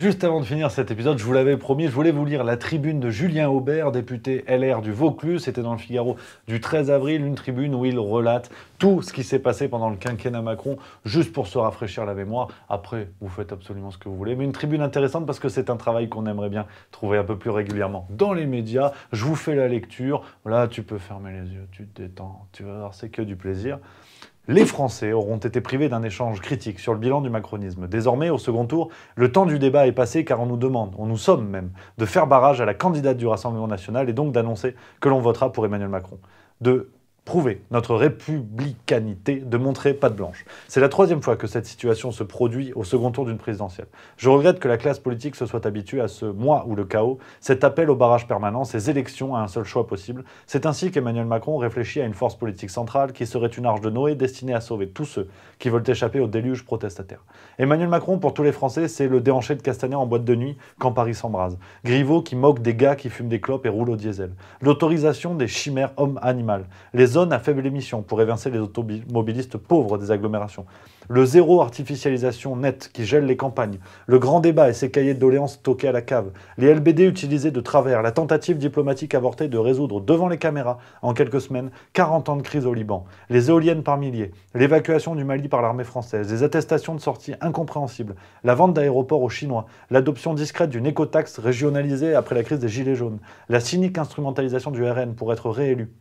Juste avant de finir cet épisode, je vous l'avais promis, je voulais vous lire la tribune de Julien Aubert, député LR du Vaucluse. C'était dans le Figaro du 13 avril, une tribune où il relate tout ce qui s'est passé pendant le quinquennat Macron, juste pour se rafraîchir la mémoire. Après, vous faites absolument ce que vous voulez, mais une tribune intéressante parce que c'est un travail qu'on aimerait bien trouver un peu plus régulièrement dans les médias. Je vous fais la lecture. Là, tu peux fermer les yeux, tu te détends, tu vas voir, c'est que du plaisir. Les Français auront été privés d'un échange critique sur le bilan du macronisme. Désormais, au second tour, le temps du débat est passé car on nous demande, on nous somme même, de faire barrage à la candidate du Rassemblement national et donc d'annoncer que l'on votera pour Emmanuel Macron. De prouver notre républicanité, de montrer patte blanche. C'est la troisième fois que cette situation se produit au second tour d'une présidentielle. Je regrette que la classe politique se soit habituée à ce moi ou le chaos, cet appel au barrage permanent, ces élections à un seul choix possible. C'est ainsi qu'Emmanuel Macron réfléchit à une force politique centrale qui serait une arche de Noé destinée à sauver tous ceux qui veulent échapper au déluge protestataire. Emmanuel Macron, pour tous les Français, c'est le déhanché de Castaner en boîte de nuit quand Paris s'embrase. Griveaux qui moque des gars qui fument des clopes et roulent au diesel. L'autorisation des chimères homme-animal. Les zones à faible émission pour évincer les automobilistes pauvres des agglomérations. Le zéro artificialisation net qui gèle les campagnes. Le grand débat et ses cahiers de doléances stockés à la cave. Les LBD utilisés de travers. La tentative diplomatique avortée de résoudre devant les caméras, en quelques semaines, 40 ans de crise au Liban. Les éoliennes par milliers. L'évacuation du Mali par l'armée française. Les attestations de sortie incompréhensibles. La vente d'aéroports aux Chinois. L'adoption discrète d'une écotaxe régionalisée après la crise des Gilets jaunes. La cynique instrumentalisation du RN pour être réélu.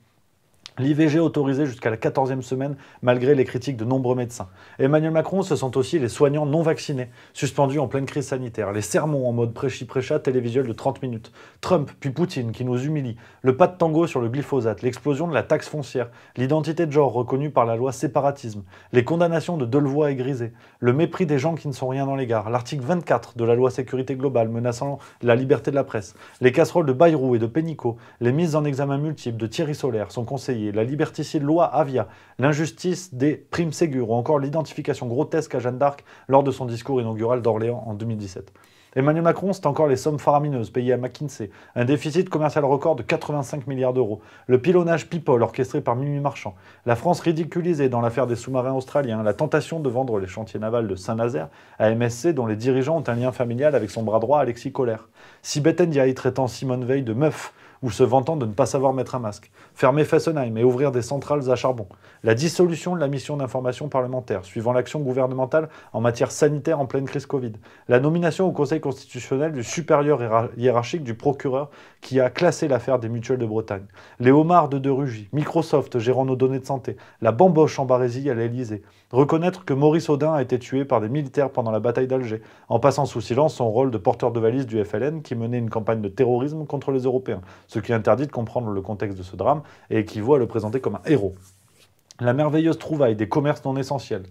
L'IVG autorisée jusqu'à la 14e semaine, malgré les critiques de nombreux médecins. Emmanuel Macron, ce sont aussi les soignants non vaccinés, suspendus en pleine crise sanitaire. Les sermons en mode prêchi-prêcha télévisuel de 30 minutes. Trump, puis Poutine, qui nous humilie. Le pas de tango sur le glyphosate. L'explosion de la taxe foncière. L'identité de genre reconnue par la loi séparatisme. Les condamnations de Delevoye et Grisé. Le mépris des gens qui ne sont rien dans l'égard. L'article 24 de la loi sécurité globale menaçant la liberté de la presse. Les casseroles de Bayrou et de Pénicaud. Les mises en examen multiples de Thierry Solaire, son conseiller. La liberticide loi Avia, l'injustice des primes Ségur ou encore l'identification grotesque à Jeanne d'Arc lors de son discours inaugural d'Orléans en 2017. Emmanuel Macron, c'est encore les sommes faramineuses payées à McKinsey, un déficit commercial record de 85 milliards d'euros, le pilonnage people orchestré par Mimi Marchand, la France ridiculisée dans l'affaire des sous-marins australiens, la tentation de vendre les chantiers navals de Saint-Nazaire à MSC dont les dirigeants ont un lien familial avec son bras droit Alexis Collère, Sibeth Ndiaye traitant Simone Veil de meuf ou se vantant de ne pas savoir mettre un masque, fermer Fessenheim et ouvrir des centrales à charbon, la dissolution de la mission d'information parlementaire, suivant l'action gouvernementale en matière sanitaire en pleine crise Covid, la nomination au Conseil constitutionnel du supérieur hiérarchique du procureur qui a classé l'affaire des mutuelles de Bretagne, les homards de Rugy, Microsoft gérant nos données de santé, la bamboche en Barésie à l'Élysée, reconnaître que Maurice Audin a été tué par des militaires pendant la bataille d'Alger, en passant sous silence son rôle de porteur de valise du FLN qui menait une campagne de terrorisme contre les Européens, ce qui interdit de comprendre le contexte de ce drame et équivaut à le présenter comme un héros. La merveilleuse trouvaille des commerces non essentiels.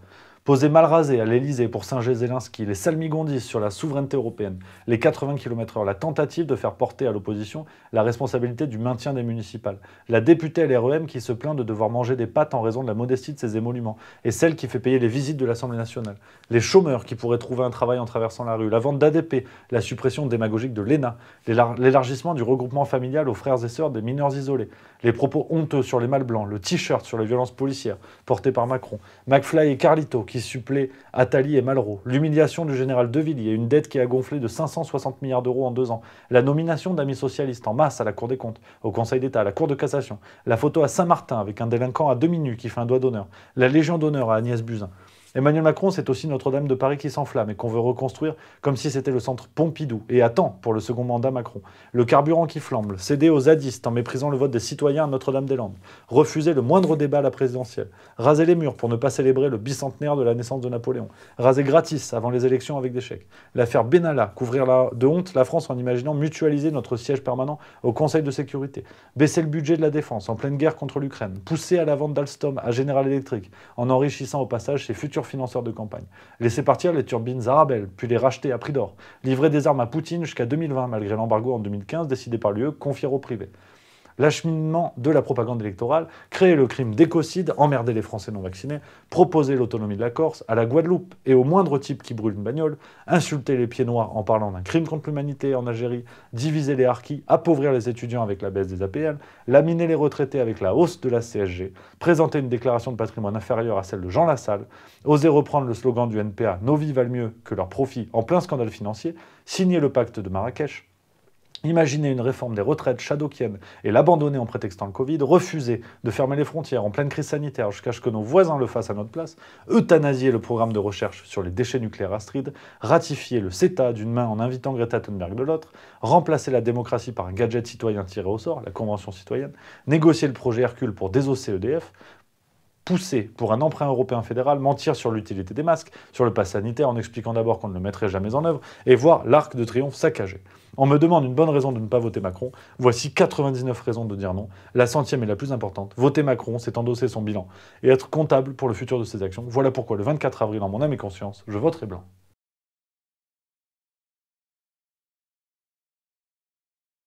Posé mal rasé à l'Elysée pour singer Zelensky, les salmigondis sur la souveraineté européenne, les 80 km/h, la tentative de faire porter à l'opposition la responsabilité du maintien des municipales, la députée LREM qui se plaint de devoir manger des pâtes en raison de la modestie de ses émoluments, et celle qui fait payer les visites de l'Assemblée nationale, les chômeurs qui pourraient trouver un travail en traversant la rue, la vente d'ADP, la suppression démagogique de l'ENA, l'élargissement du regroupement familial aux frères et sœurs des mineurs isolés, les propos honteux sur les mâles blancs, le t-shirt sur les violences policières porté par Macron, McFly et Carlito qui suppléent Attali et Malraux, l'humiliation du général De Villiers, une dette qui a gonflé de 560 milliards d'euros en 2 ans, la nomination d'amis socialistes en masse à la Cour des comptes, au Conseil d'État, à la Cour de cassation, la photo à Saint-Martin avec un délinquant à demi-nu qui fait un doigt d'honneur, la Légion d'honneur à Agnès Buzyn. Emmanuel Macron, c'est aussi Notre-Dame de Paris qui s'enflamme et qu'on veut reconstruire comme si c'était le centre Pompidou, et à temps pour le second mandat Macron. Le carburant qui flambe, céder aux zadistes en méprisant le vote des citoyens à Notre-Dame-des-Landes, refuser le moindre débat à la présidentielle, raser les murs pour ne pas célébrer le bicentenaire de la naissance de Napoléon, raser gratis avant les élections avec des chèques, l'affaire Benalla, couvrir de honte la France en imaginant mutualiser notre siège permanent au Conseil de sécurité, baisser le budget de la défense en pleine guerre contre l'Ukraine, pousser à la vente d'Alstom à General Electric en enrichissant au passage ses futurs financeurs de campagne. Laisser partir les turbines Arabelle, puis les racheter à prix d'or. Livrer des armes à Poutine jusqu'à 2020, malgré l'embargo en 2015 décidé par l'UE, confié au privé. l'acheminement de la propagande électorale, créer le crime d'écocide, emmerder les Français non vaccinés, proposer l'autonomie de la Corse, à la Guadeloupe et au moindre type qui brûle une bagnole, insulter les pieds noirs en parlant d'un crime contre l'humanité en Algérie, diviser les harkis, appauvrir les étudiants avec la baisse des APL, laminer les retraités avec la hausse de la CSG, présenter une déclaration de patrimoine inférieure à celle de Jean Lassalle, oser reprendre le slogan du NPA « Nos vies valent mieux que leurs profits » en plein scandale financier, signer le pacte de Marrakech, imaginer une réforme des retraites shadowkienne et l'abandonner en prétextant le Covid, refuser de fermer les frontières en pleine crise sanitaire jusqu'à ce que nos voisins le fassent à notre place, euthanasier le programme de recherche sur les déchets nucléaires astrides, ratifier le CETA d'une main en invitant Greta Thunberg de l'autre, remplacer la démocratie par un gadget citoyen tiré au sort, la Convention citoyenne, négocier le projet Hercule pour désosser EDF, pousser pour un emprunt européen fédéral, mentir sur l'utilité des masques, sur le pass sanitaire en expliquant d'abord qu'on ne le mettrait jamais en œuvre, et voir l'Arc de Triomphe saccagé. On me demande une bonne raison de ne pas voter Macron, voici 99 raisons de dire non. La centième est la plus importante. Voter Macron, c'est endosser son bilan et être comptable pour le futur de ses actions. Voilà pourquoi le 24 avril, en mon âme et conscience, je voterai blanc.